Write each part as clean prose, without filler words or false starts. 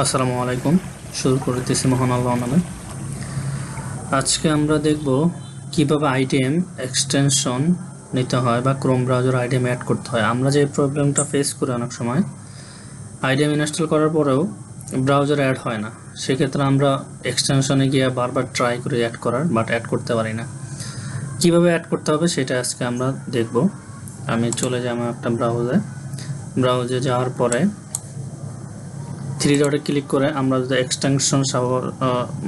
আসসালামু আলাইকুম। শুরু করতেছি মহান আল্লাহ নামে। আজকে আমরা দেখব কিভাবে আইডিএম এক্সটেনশন নিতে হয় বা ক্রোম ব্রাউজার আইডিএম অ্যাড করতে হয়। আমরা যে প্রবলেমটা ফেস করি অনেক সময়, আইডিএম ইনস্টল করার পরেও ব্রাউজার অ্যাড হয় না, সেক্ষেত্রে আমরা এক্সটেনশনে গিয়ে বারবার ট্রাই করি অ্যাড করার, বাট অ্যাড করতে পারি না। কিভাবে অ্যাড করতে হবে সেটা আজকে আমরা দেখব। আমি চলে যাই আমার একটা ব্রাউজে যাওয়ার পরে থ্রি ডটে ক্লিক করে আমরা যদি এক্সটেনশন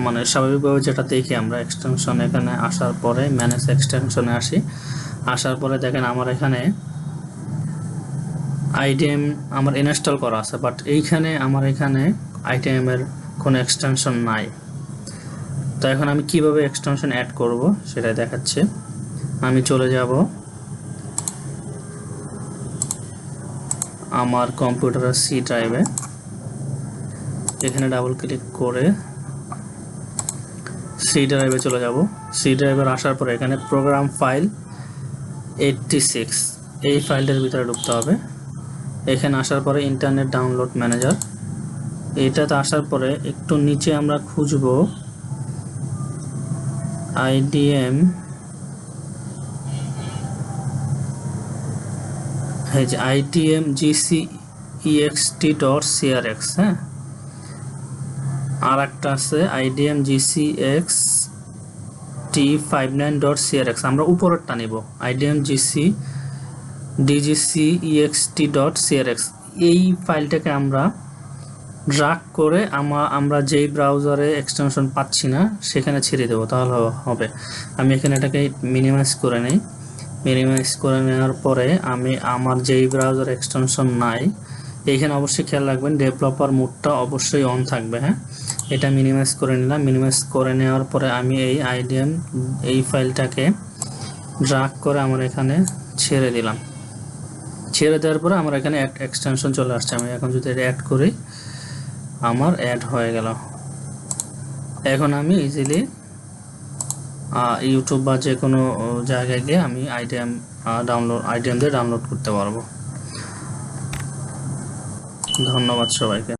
মানে স্বাভাবিকভাবে যেটা দেখি আমরা এক্সটেনশন এখানে আসার পরে ম্যানেজ এক্সটেনশনে আসার পরে দেখেন আমার এখানে আইডিএম আমার ইনস্টল করা আছে, বাট আমার এখানে আইডিএম এর কোনো এক্সটেনশন নাই। তো এখন আমি কিভাবে এক্সটেনশন অ্যাড করব সেটাই দেখাচ্ছি। আমি চলে যাব আমার কম্পিউটারের সি ড্রাইভে, এখানে ডাবল ক্লিক করে সি ড্রাইভে চলে যাব। সি ড্রাইভে আসার পরে এখানে প্রোগ্রাম ফাইল 86 এই ফাইলটার ভিতরে ঢুকতে হবে। এখানে আসার পরে ইন্টারনেট ডাউনলোড ম্যানেজার, এটাতে আসার পরে একটু নিচে আমরা খুঁজব আইডিএম, এই যে আইডিএম gcext.crx। হ্যাঁ, আর একটা আছে আইডিএম gcxt59.crx, আমরা উপরেরটা নিব আইডিএম dgcext.crx। এই ফাইলটাকে আমরা ড্রাগ করে আমরা যেই ব্রাউজারে এক্সটেনশন পাচ্ছি না সেখানে ছেড়ে দেবো, তাহলে হবে। আমি এখানে এটাকে মিনিমাইজ করে নেই। মিনিমাইজ করে নেওয়ার পরে আমি আমার যেই ব্রাউজার এক্সটেনশন নাই, এইখানে অবশ্যই খেয়াল রাখবেন ডেভেলপার মোডটা অবশ্যই অন থাকবে। হ্যাঁ, এটা মিনিমাইজ করে নিলাম। মিনিমাইজ করে নেওয়ার পরে আমি এই আইডিএম এই ফাইলটাকে ড্রাগ করে আমার এখানে ছেড়ে দিলাম। ছেড়ে দেওয়ার পরে আমার এখানে এক্সটেনশন চলে আসছে। আমি এখন যদি এটা অ্যাড করি, আমার অ্যাড হয়ে গেল। এখন আমি ইজিলি ইউটিউব বা যে কোনো জায়গায় গিয়ে আমি আইডিএম দিয়ে ডাউনলোড করতে পারবো। ধন্যবাদ সবাইকে।